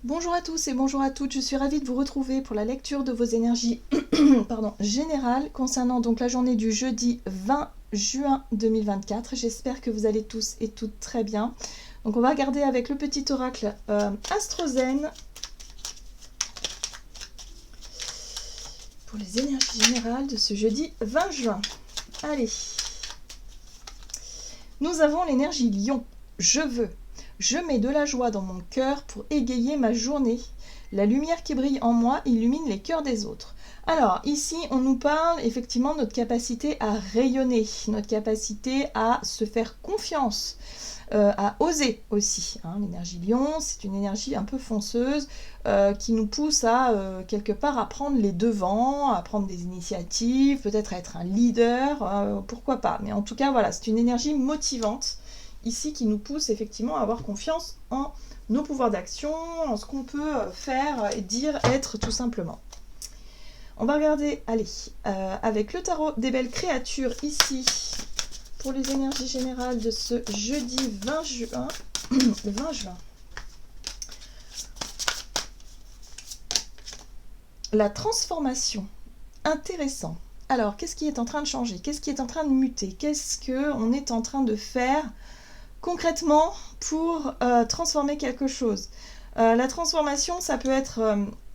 Bonjour à tous et bonjour à toutes, je suis ravie de vous retrouver pour la lecture de vos énergies générales concernant donc la journée du jeudi 20 juin 2024. J'espère que vous allez tous et toutes très bien. Donc on va regarder avec le petit oracle AstroZen pour les énergies générales de ce jeudi 20 juin. Allez, nous avons l'énergie Lion. Je veux. Je mets de la joie dans mon cœur pour égayer ma journée. La lumière qui brille en moi illumine les cœurs des autres. Alors, ici, on nous parle effectivement de notre capacité à rayonner, notre capacité à se faire confiance, à oser aussi. L'énergie Lion, c'est une énergie un peu fonceuse qui nous pousse à, quelque part, à prendre les devants, à prendre des initiatives, peut-être à être un leader, pourquoi pas. Mais en tout cas, voilà, c'est une énergie motivante ici qui nous pousse effectivement à avoir confiance en nos pouvoirs d'action, en ce qu'on peut faire et dire, être tout simplement. On va regarder, allez, avec le tarot des belles créatures ici, pour les énergies générales de ce jeudi 20 juin. 20 juin. La transformation. Intéressant. Alors, qu'est-ce qui est en train de changer? Qu'est-ce qui est en train de muter? Qu'est-ce qu'on est en train de faire concrètement pour transformer quelque chose? La transformation, ça peut être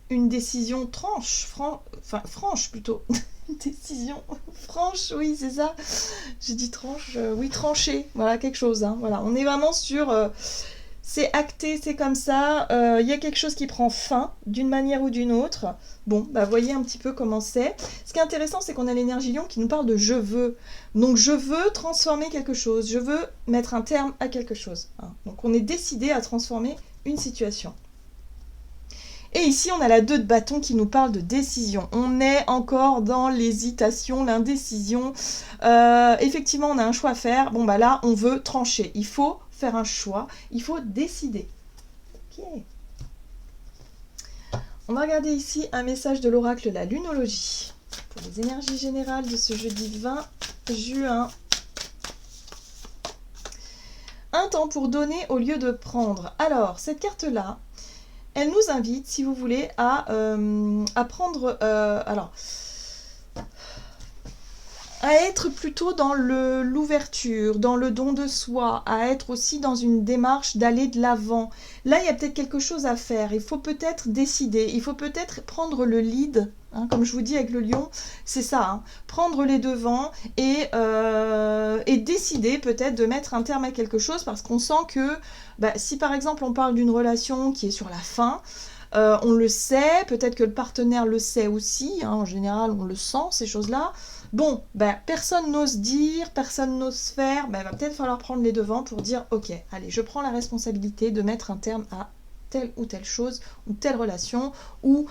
une décision franche plutôt. Une décision franche, oui, c'est ça. J'ai dit tranche, oui, tranchée, voilà, quelque chose. Voilà, on est vraiment sur... c'est acté, c'est comme ça, il y a quelque chose qui prend fin d'une manière ou d'une autre. Bon, bah voyez un petit peu comment c'est. Ce qui est intéressant, c'est qu'on a l'énergie Lion qui nous parle de je veux. Donc je veux transformer quelque chose, je veux mettre un terme à quelque chose. Donc on est décidé à transformer une situation. Et ici, on a la 2 de bâton qui nous parle de décision. On est encore dans l'hésitation, l'indécision. Effectivement, on a un choix à faire. Bon, bah là, on veut trancher. Il faut faire un choix. Il faut décider. Ok. On va regarder ici un message de l'oracle La Lunologie pour les énergies générales de ce jeudi 20 juin. Un temps pour donner au lieu de prendre. Alors, cette carte-là, elle nous invite, si vous voulez, à prendre... à être plutôt dans l'ouverture, dans le don de soi, à être aussi dans une démarche d'aller de l'avant. Là, il y a peut-être quelque chose à faire. Il faut peut-être décider. Il faut peut-être prendre le lead. Comme je vous dis avec le lion, c'est ça. Prendre les devants et décider peut-être de mettre un terme à quelque chose parce qu'on sent que si par exemple on parle d'une relation qui est sur la fin, on le sait, peut-être que le partenaire le sait aussi, en général on le sent ces choses-là. Bon, personne n'ose dire, personne n'ose faire, il va peut-être falloir prendre les devants pour dire ok, allez, je prends la responsabilité de mettre un terme à telle ou telle chose, ou telle relation, ou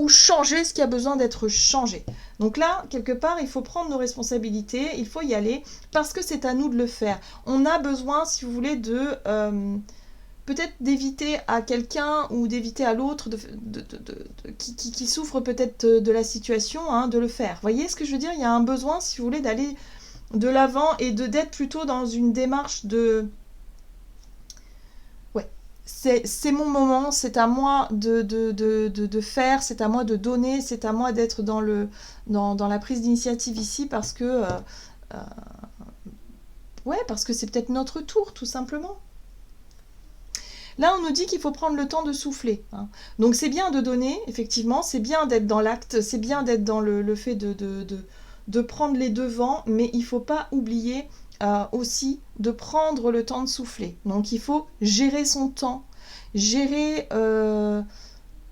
changer ce qui a besoin d'être changé. Donc là, quelque part, il faut prendre nos responsabilités, il faut y aller, parce que c'est à nous de le faire. On a besoin, si vous voulez, de... peut-être d'éviter à quelqu'un ou d'éviter à l'autre qui souffre peut-être de la situation, de le faire. Vous voyez ce que je veux dire? Il y a un besoin, si vous voulez, d'aller de l'avant et d'être plutôt dans une démarche de... Ouais, c'est mon moment, c'est à moi de faire, c'est à moi de donner, c'est à moi d'être dans la prise d'initiative ici parce que... parce que c'est peut-être notre tour, tout simplement. Là, on nous dit qu'il faut prendre le temps de souffler. Donc, c'est bien de donner, effectivement, c'est bien d'être dans l'acte, c'est bien d'être dans le fait de prendre les devants, mais il ne faut pas oublier aussi de prendre le temps de souffler. Donc, il faut gérer son temps, gérer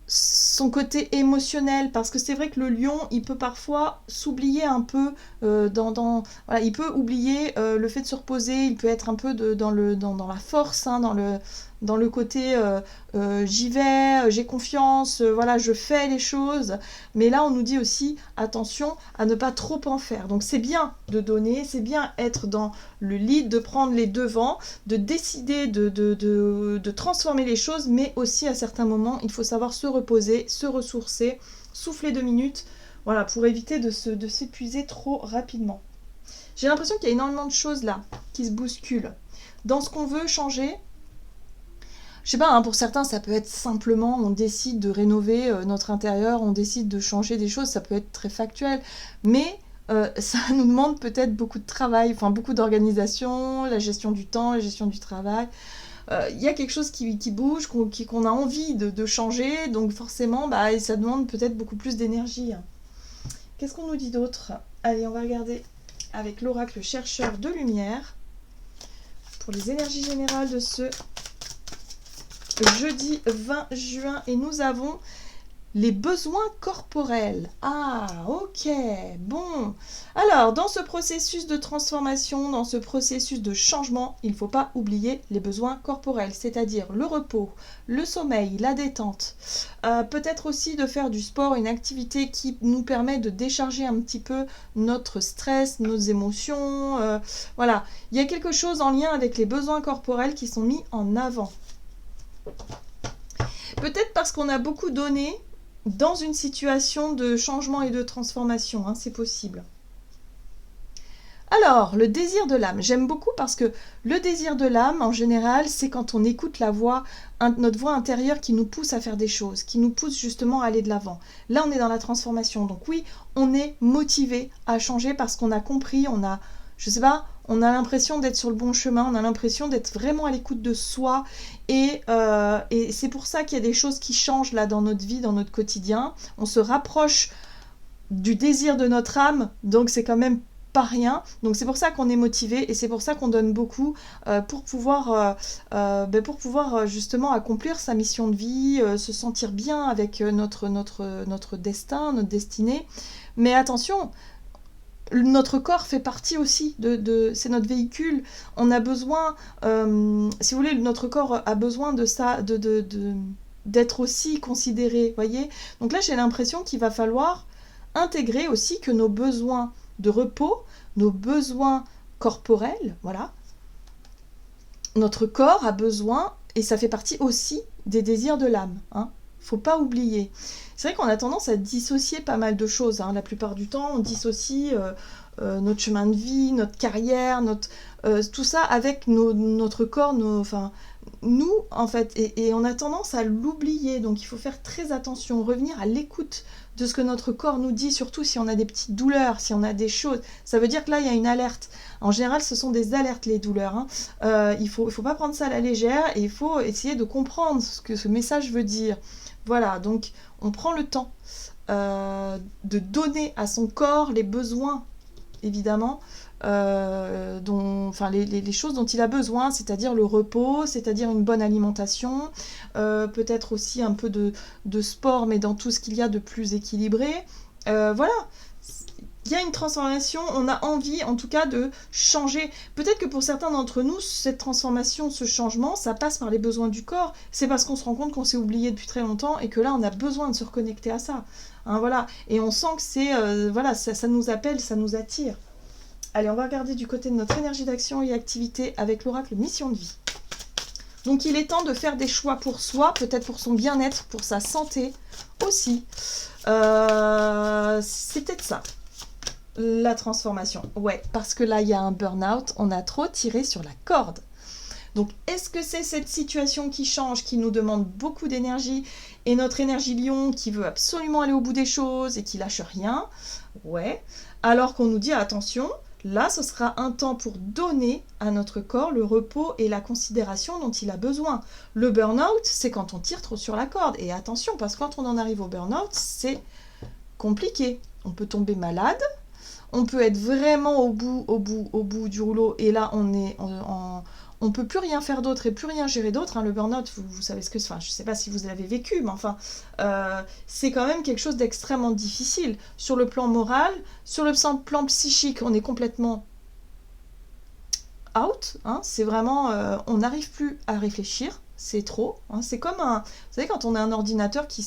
son côté émotionnel, parce que c'est vrai que le lion, il peut parfois s'oublier un peu voilà, il peut oublier le fait de se reposer, il peut être un peu dans la force, dans le côté j'y vais, j'ai confiance, voilà, je fais les choses. Mais là, on nous dit aussi attention à ne pas trop en faire. Donc c'est bien de donner, c'est bien être dans le lead, de prendre les devants, de décider de transformer les choses, mais aussi à certains moments, il faut savoir se reposer, se ressourcer, souffler 2 minutes, voilà, pour éviter de s'épuiser trop rapidement. J'ai l'impression qu'il y a énormément de choses là qui se bousculent. Dans ce qu'on veut changer, Je sais pas, hein, pour certains, ça peut être simplement, on décide de rénover notre intérieur, on décide de changer des choses, ça peut être très factuel, mais ça nous demande peut-être beaucoup de travail, enfin beaucoup d'organisation, la gestion du temps, la gestion du travail. Il y a quelque chose qui bouge, qu'on a envie de changer, donc forcément, bah, ça demande peut-être beaucoup plus d'énergie. Qu'est-ce qu'on nous dit d'autre? Allez, on va regarder avec l'oracle chercheur de lumière pour les énergies générales de ce jeudi 20 juin. Et nous avons les besoins corporels. Ah, ok, bon. Alors, dans ce processus de transformation, dans ce processus de changement, il ne faut pas oublier les besoins corporels, c'est-à-dire le repos, le sommeil, la détente. Peut-être aussi de faire du sport, une activité qui nous permet de décharger un petit peu notre stress, nos émotions. Voilà, il y a quelque chose en lien avec les besoins corporels qui sont mis en avant. Peut-être parce qu'on a beaucoup donné dans une situation de changement et de transformation, hein, c'est possible. Alors, le désir de l'âme, j'aime beaucoup parce que le désir de l'âme, en général, c'est quand on écoute la voix, notre voix intérieure qui nous pousse à faire des choses, qui nous pousse justement à aller de l'avant. Là, on est dans la transformation, donc oui, on est motivé à changer parce qu'on a compris, on a, je sais pas, on a l'impression d'être sur le bon chemin, on a l'impression d'être vraiment à l'écoute de soi et c'est pour ça qu'il y a des choses qui changent là dans notre vie, dans notre quotidien. On se rapproche du désir de notre âme, donc c'est quand même pas rien. Donc c'est pour ça qu'on est motivé et c'est pour ça qu'on donne beaucoup pour pouvoir justement accomplir sa mission de vie, se sentir bien avec notre destin, notre destinée. Mais attention, notre corps fait partie aussi c'est notre véhicule. On a besoin, si vous voulez, notre corps a besoin de ça, d'être aussi considéré, voyez. Donc là, j'ai l'impression qu'il va falloir intégrer aussi que nos besoins de repos, nos besoins corporels, voilà. Notre corps a besoin, et ça fait partie aussi des désirs de l'âme, hein. Faut pas oublier. C'est vrai qu'on a tendance à dissocier pas mal de choses, hein. La plupart du temps, on dissocie notre chemin de vie, notre carrière, tout ça avec notre corps, nous, en fait. Et on a tendance à l'oublier. Donc, il faut faire très attention, revenir à l'écoute de ce que notre corps nous dit, surtout si on a des petites douleurs, si on a des choses. Ça veut dire que là, il y a une alerte. En général, ce sont des alertes, les douleurs, hein. Il faut pas prendre ça à la légère et il faut essayer de comprendre ce que ce message veut dire. Voilà, donc on prend le temps de donner à son corps les besoins, évidemment, les choses dont il a besoin, c'est-à-dire le repos, c'est-à-dire une bonne alimentation, peut-être aussi un peu de sport, mais dans tout ce qu'il y a de plus équilibré. Voilà. Il y a une transformation, on a envie en tout cas de changer. Peut-être que pour certains d'entre nous, cette transformation, ce changement, ça passe par les besoins du corps. C'est parce qu'on se rend compte qu'on s'est oublié depuis très longtemps et que là, on a besoin de se reconnecter à ça. Hein, voilà. Et on sent que ça nous appelle, ça nous attire. Allez, on va regarder du côté de notre énergie d'action et activité avec l'oracle mission de vie. Donc il est temps de faire des choix pour soi, peut-être pour son bien-être, pour sa santé aussi. C'est peut-être ça. La transformation, ouais, parce que là, il y a un burn-out, on a trop tiré sur la corde. Donc, est-ce que c'est cette situation qui change, qui nous demande beaucoup d'énergie, et notre énergie lion qui veut absolument aller au bout des choses et qui lâche rien? Ouais, alors qu'on nous dit, attention, là, ce sera un temps pour donner à notre corps le repos et la considération dont il a besoin. Le burn-out, c'est quand on tire trop sur la corde. Et attention, parce que quand on en arrive au burn-out, c'est compliqué. On peut tomber malade, on peut être vraiment au bout du rouleau, et là on peut plus rien faire d'autre et plus rien gérer d'autre, hein. Le burn-out, vous savez ce que c'est, enfin je sais pas si vous l'avez vécu, mais enfin c'est quand même quelque chose d'extrêmement difficile sur le plan moral, sur le plan psychique, on est complètement out, hein. C'est vraiment on n'arrive plus à réfléchir, c'est trop, hein. C'est comme vous savez quand on a un ordinateur qui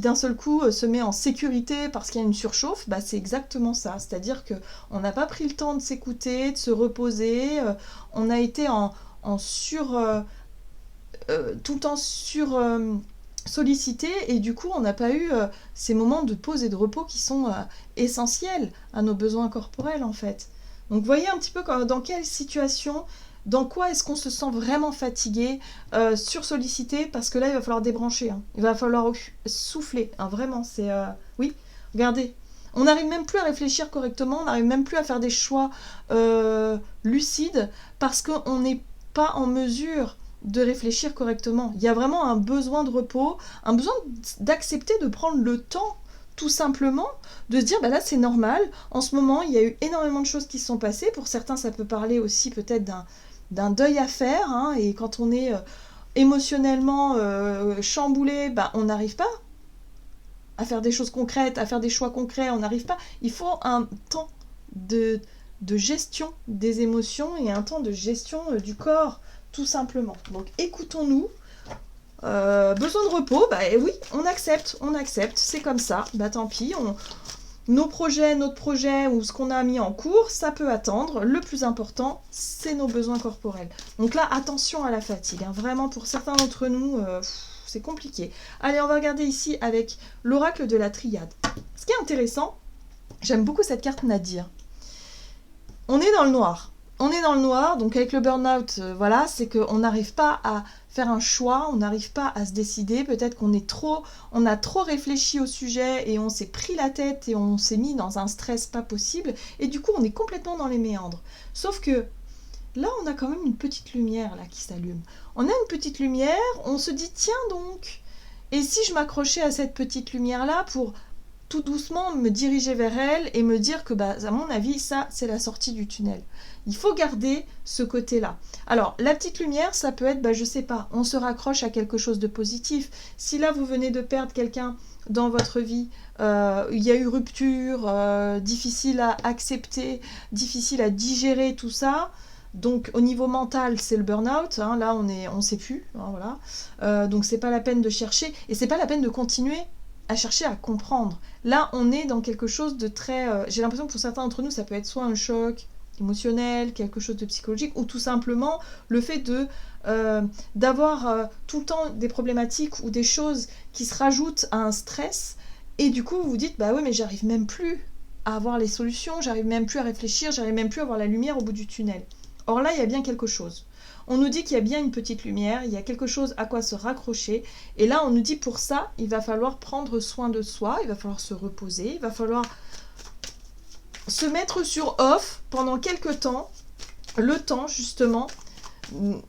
d'un seul coup se met en sécurité parce qu'il y a une surchauffe, bah c'est exactement ça. C'est-à-dire qu'on n'a pas pris le temps de s'écouter, de se reposer, on a été tout le temps sur sollicité, et du coup on n'a pas eu ces moments de pause et de repos qui sont essentiels à nos besoins corporels en fait. Donc voyez un petit peu dans quelle situation Dans quoi est-ce qu'on se sent vraiment fatigué, sursollicité, parce que là, il va falloir débrancher, hein. Il va falloir souffler, hein, vraiment, c'est... Oui, regardez, on n'arrive même plus à réfléchir correctement, on n'arrive même plus à faire des choix lucides, parce qu'on n'est pas en mesure de réfléchir correctement. Il y a vraiment un besoin de repos, un besoin d'accepter de prendre le temps, tout simplement, de se dire, bah là c'est normal, en ce moment il y a eu énormément de choses qui se sont passées, pour certains ça peut parler aussi peut-être d'un deuil à faire, hein, et quand on est émotionnellement chamboulé, bah, on n'arrive pas à faire des choses concrètes, à faire des choix concrets, on n'arrive pas. Il faut un temps de, de gestion des émotions et un temps de gestion du corps, tout simplement. Donc écoutons-nous. Besoin de repos, bah oui, on accepte, c'est comme ça, bah tant pis, nos projets, notre projet ou ce qu'on a mis en cours, ça peut attendre. Le plus important, c'est nos besoins corporels. Donc là, attention à la fatigue, hein. Vraiment, pour certains d'entre nous, c'est compliqué. Allez, on va regarder ici avec l'oracle de la triade. Ce qui est intéressant, j'aime beaucoup cette carte Nadir. On est dans le noir. On est dans le noir, donc avec le burn-out, voilà, c'est qu'on n'arrive pas à faire un choix, on n'arrive pas à se décider, peut-être qu'on on a trop réfléchi au sujet et on s'est pris la tête et on s'est mis dans un stress pas possible, et du coup on est complètement dans les méandres. Sauf que là on a quand même une petite lumière là qui s'allume. On a une petite lumière, on se dit tiens donc, et si je m'accrochais à cette petite lumière là pour tout doucement me diriger vers elle et me dire que, bah, à mon avis, ça, c'est la sortie du tunnel. Il faut garder ce côté-là. Alors, la petite lumière, ça peut être, bah, je sais pas, on se raccroche à quelque chose de positif. Si là, vous venez de perdre quelqu'un dans votre vie, il y a eu rupture, difficile à accepter, difficile à digérer tout ça. Donc au niveau mental, c'est le burn-out, hein, là on sait plus, hein, voilà. Donc c'est pas la peine de chercher, et c'est pas la peine de continuer à chercher à comprendre. Là, on est dans quelque chose de très... j'ai l'impression que pour certains d'entre nous, ça peut être soit un choc émotionnel, quelque chose de psychologique, ou tout simplement le fait d'avoir tout le temps des problématiques ou des choses qui se rajoutent à un stress, et du coup, vous vous dites, bah oui, mais j'arrive même plus à avoir les solutions, j'arrive même plus à réfléchir, j'arrive même plus à voir la lumière au bout du tunnel. Or là, il y a bien quelque chose. On nous dit qu'il y a bien une petite lumière, il y a quelque chose à quoi se raccrocher. Et là, on nous dit pour ça, il va falloir prendre soin de soi, il va falloir se reposer, il va falloir se mettre sur off pendant quelques temps. Le temps, justement.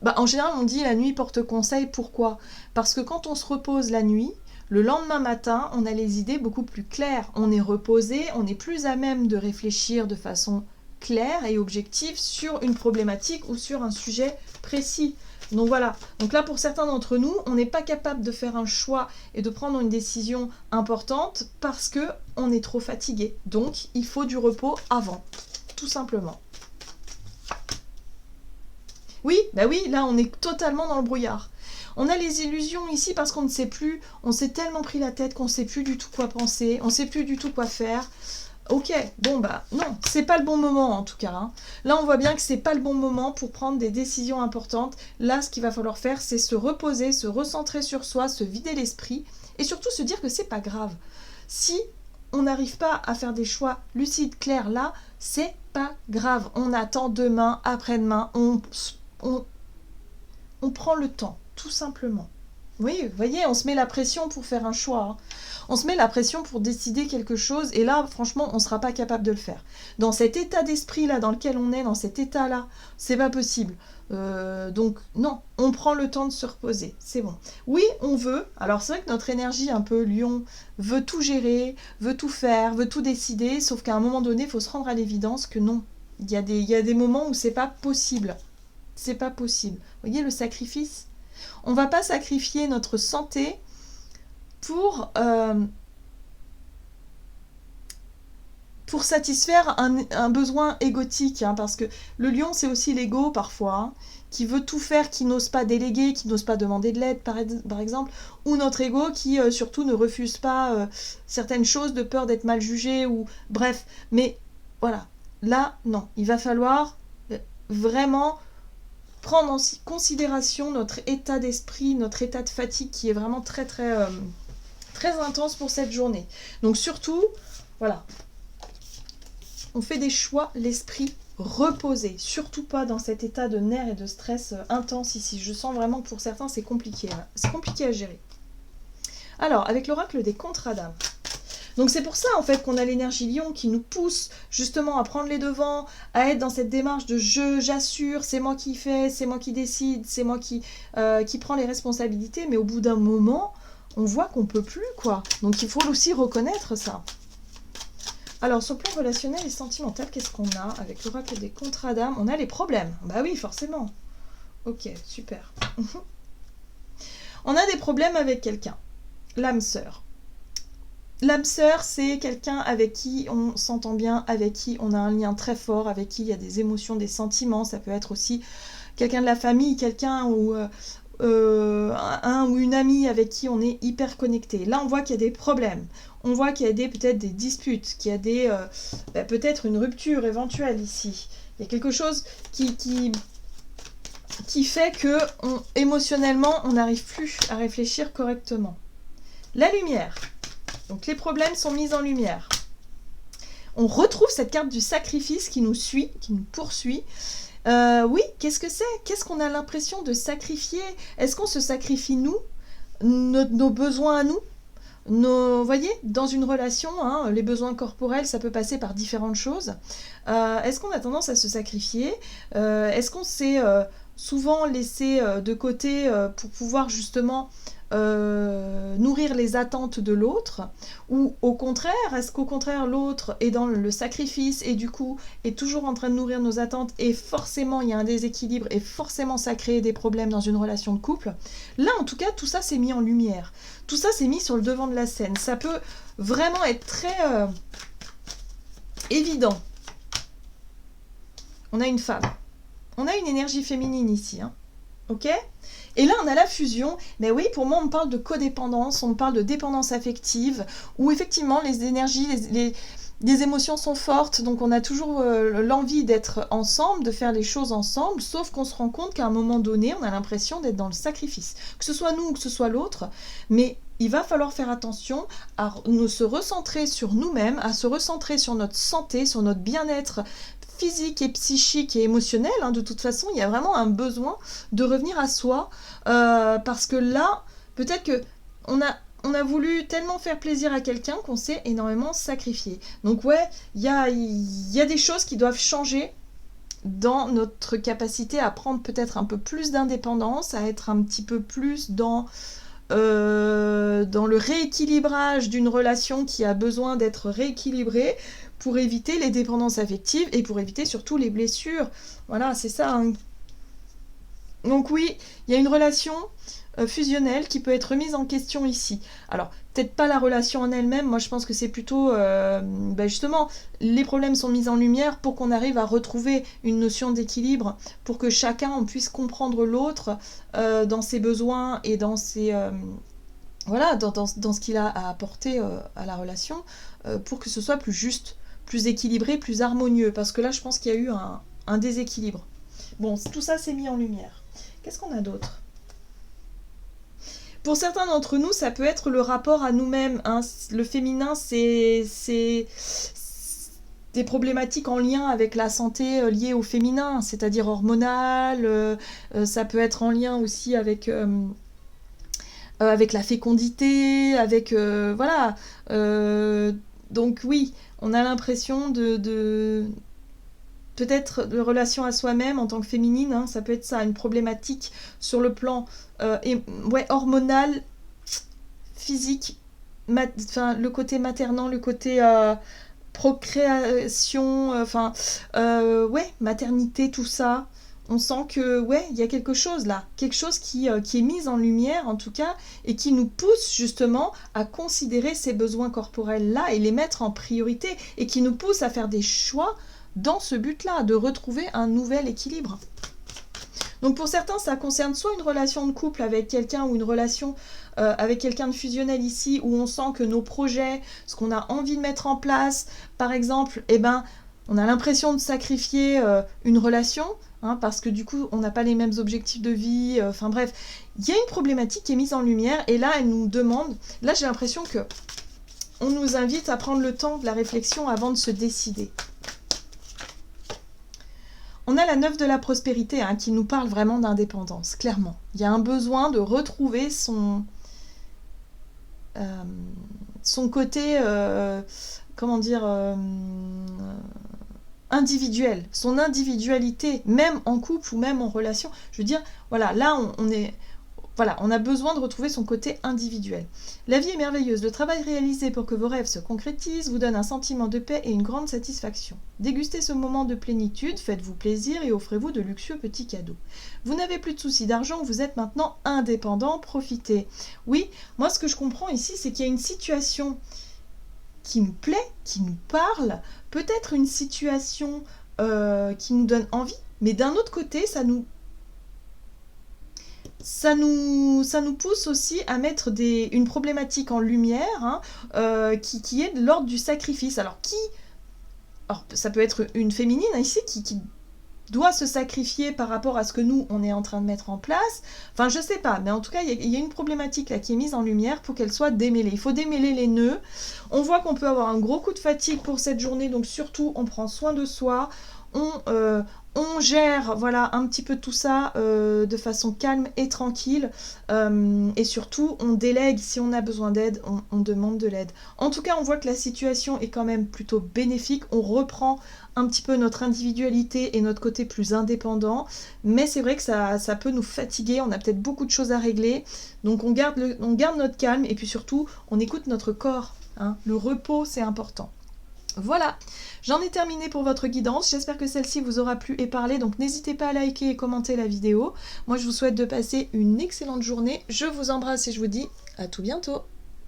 Bah, en général, on dit la nuit porte conseil. Pourquoi ? Parce que quand on se repose la nuit, le lendemain matin, on a les idées beaucoup plus claires. On est reposé, on est plus à même de réfléchir de façon claire et objective sur une problématique ou sur un sujet précis. Donc voilà, donc là pour certains d'entre nous, on n'est pas capable de faire un choix et de prendre une décision importante parce que on est trop fatigué. Donc il faut du repos avant, tout simplement. Oui, bah oui, là on est totalement dans le brouillard. On a les illusions ici parce qu'on ne sait plus, on s'est tellement pris la tête qu'on ne sait plus du tout quoi penser, on ne sait plus du tout quoi faire. Ok, bon bah non, c'est pas le bon moment en tout cas, hein. Là on voit bien que c'est pas le bon moment pour prendre des décisions importantes. Là ce qu'il va falloir faire c'est se reposer, se recentrer sur soi, se vider l'esprit et surtout se dire que c'est pas grave. Si on n'arrive pas à faire des choix lucides, clairs là, c'est pas grave. On attend demain, après-demain, on prend le temps, tout simplement. Oui, vous voyez, on se met la pression pour faire un choix, hein. On se met la pression pour décider quelque chose, et là, franchement, on ne sera pas capable de le faire. Dans cet état d'esprit-là, dans lequel on est, dans cet état-là, c'est pas possible. Donc, non, on prend le temps de se reposer, c'est bon. Oui, on veut, alors c'est vrai que notre énergie un peu lion veut tout gérer, veut tout faire, veut tout décider, sauf qu'à un moment donné, il faut se rendre à l'évidence que non. Il y a des moments où c'est pas possible. C'est pas possible. Vous voyez le sacrifice ? On va pas sacrifier notre santé pour satisfaire un besoin égotique, hein, parce que le lion, c'est aussi l'ego parfois, hein, qui veut tout faire, qui n'ose pas déléguer, qui n'ose pas demander de l'aide, par exemple, ou notre ego qui surtout ne refuse pas certaines choses de peur d'être mal jugé, ou bref. Mais voilà, là, non, il va falloir vraiment prendre en considération notre état d'esprit, notre état de fatigue qui est vraiment très très très intense pour cette journée. Donc surtout, voilà, on fait des choix l'esprit reposer, surtout pas dans cet état de nerfs et de stress intense ici. Je sens vraiment que pour certains c'est compliqué, hein. C'est compliqué à gérer. Alors, avec l'oracle des contrats d'âme. Donc c'est pour ça en fait qu'on a l'énergie lion qui nous pousse justement à prendre les devants, à être dans cette démarche de j'assure, c'est moi qui fais, c'est moi qui décide, c'est moi qui prend les responsabilités, mais au bout d'un moment, on voit qu'on peut plus quoi. Donc il faut aussi reconnaître ça. Alors sur le plan relationnel et sentimental, qu'est-ce qu'on a avec l'oracle des contrats d'âme? On a les problèmes. Bah oui, forcément. Ok, super. On a des problèmes avec quelqu'un. L'âme sœur. L'âme sœur, c'est quelqu'un avec qui on s'entend bien, avec qui on a un lien très fort, avec qui il y a des émotions, des sentiments. Ça peut être aussi quelqu'un de la famille, quelqu'un ou un ou une amie avec qui on est hyper connecté. Là, on voit qu'il y a des problèmes. On voit qu'il y a peut-être des disputes, qu'il y a peut-être une rupture éventuelle ici. Il y a quelque chose qui fait que émotionnellement, on n'arrive plus à réfléchir correctement. La lumière. Donc les problèmes sont mis en lumière. On retrouve cette carte du sacrifice qui nous suit, qui nous poursuit. Oui, qu'est-ce que c'est? Qu'est-ce qu'on a l'impression de sacrifier? Est-ce qu'on se sacrifie nous, nos besoins à nous? Vous voyez, dans une relation, hein, les besoins corporels, ça peut passer par différentes choses. Est-ce qu'on a tendance à se sacrifier? Est-ce qu'on s'est souvent laissé de côté pour pouvoir justement nourrir les attentes de l'autre, ou au contraire, est-ce qu'au contraire l'autre est dans le sacrifice et du coup est toujours en train de nourrir nos attentes et forcément il y a un déséquilibre et forcément ça crée des problèmes dans une relation de couple? Là en tout cas tout ça c'est mis en lumière, tout ça c'est mis sur le devant de la scène, ça peut vraiment être très évident. On a une femme, on a une énergie féminine ici, hein. Ok? Et là, on a la fusion. Mais oui, pour moi, on parle de codépendance, on parle de dépendance affective, où effectivement, les énergies, les émotions sont fortes, donc on a toujours l'envie d'être ensemble, de faire les choses ensemble, sauf qu'on se rend compte qu'à un moment donné, on a l'impression d'être dans le sacrifice. Que ce soit nous ou que ce soit l'autre, mais il va falloir faire attention à se recentrer sur nous-mêmes, à se recentrer sur notre santé, sur notre bien-être physique et psychique et émotionnel, hein. De toute façon, il y a vraiment un besoin de revenir à soi, parce que là, peut-être que on a voulu tellement faire plaisir à quelqu'un qu'on s'est énormément sacrifié. Donc ouais, il y a des choses qui doivent changer dans notre capacité à prendre peut-être un peu plus d'indépendance, à être un petit peu plus dans le rééquilibrage d'une relation qui a besoin d'être rééquilibrée, pour éviter les dépendances affectives et pour éviter surtout les blessures. Voilà, c'est ça, hein. Donc oui, il y a une relation fusionnelle qui peut être remise en question ici. Alors, peut-être pas la relation en elle-même, moi je pense que c'est plutôt, justement, les problèmes sont mis en lumière pour qu'on arrive à retrouver une notion d'équilibre, pour que chacun on puisse comprendre l'autre dans ses besoins et dans ses... dans ce qu'il a à apporter à la relation, pour que ce soit plus juste, plus équilibré, plus harmonieux, parce que là je pense qu'il y a eu un déséquilibre. Bon, tout ça c'est mis en lumière. Qu'est-ce qu'on a d'autre? Pour certains d'entre nous, ça peut être le rapport à nous-mêmes, hein. Le féminin, c'est des problématiques en lien avec la santé liée au féminin, c'est-à-dire hormonale, ça peut être en lien aussi avec la fécondité, avec... voilà. Donc oui, on a l'impression de peut-être de relation à soi-même en tant que féminine, hein, ça peut être ça, une problématique sur le plan hormonal, physique, le côté maternant, le côté procréation, maternité, tout ça. On sent que, il y a quelque chose là, quelque chose qui est mis en lumière en tout cas, et qui nous pousse justement à considérer ces besoins corporels là et les mettre en priorité, et qui nous pousse à faire des choix dans ce but-là, de retrouver un nouvel équilibre. Donc pour certains, ça concerne soit une relation de couple avec quelqu'un ou une relation avec quelqu'un de fusionnel ici, où on sent que nos projets, ce qu'on a envie de mettre en place, par exemple, on a l'impression de sacrifier une relation, hein, parce que du coup, on n'a pas les mêmes objectifs de vie. Enfin bref, il y a une problématique qui est mise en lumière, et là, elle nous demande... Là, j'ai l'impression que on nous invite à prendre le temps de la réflexion avant de se décider. On a la 9 de la prospérité hein, qui nous parle vraiment d'indépendance, clairement. Il y a un besoin de retrouver son côté, comment dire, individuel, son individualité, même en couple ou même en relation. Je veux dire, voilà, là on a besoin de retrouver son côté individuel. La vie est merveilleuse. Le travail réalisé pour que vos rêves se concrétisent vous donne un sentiment de paix et une grande satisfaction. Dégustez ce moment de plénitude, faites-vous plaisir et offrez-vous de luxueux petits cadeaux. Vous n'avez plus de soucis d'argent, vous êtes maintenant indépendant, profitez. Oui, moi ce que je comprends ici, c'est qu'il y a une situation qui nous plaît, qui nous parle, peut-être une situation qui nous donne envie, mais d'un autre côté, ça nous pousse aussi à mettre une problématique en lumière hein, qui est de l'ordre du sacrifice. Alors, ça peut être une féminine ici qui doit se sacrifier par rapport à ce que nous, on est en train de mettre en place. Enfin, je sais pas, mais en tout cas, il y a une problématique là qui est mise en lumière pour qu'elle soit démêlée. Il faut démêler les nœuds. On voit qu'on peut avoir un gros coup de fatigue pour cette journée, donc surtout, on prend soin de soi. On gère voilà, un petit peu tout ça de façon calme et tranquille. Et surtout, on délègue. Si on a besoin d'aide, on demande de l'aide. En tout cas, on voit que la situation est quand même plutôt bénéfique. On reprend un petit peu notre individualité et notre côté plus indépendant. Mais c'est vrai que ça peut nous fatiguer. On a peut-être beaucoup de choses à régler. Donc on garde notre calme et puis surtout, on écoute notre corps. Hein. Le repos, c'est important. Voilà, j'en ai terminé pour votre guidance. J'espère que celle-ci vous aura plu et parlé. Donc n'hésitez pas à liker et commenter la vidéo. Moi, je vous souhaite de passer une excellente journée. Je vous embrasse et je vous dis à tout bientôt.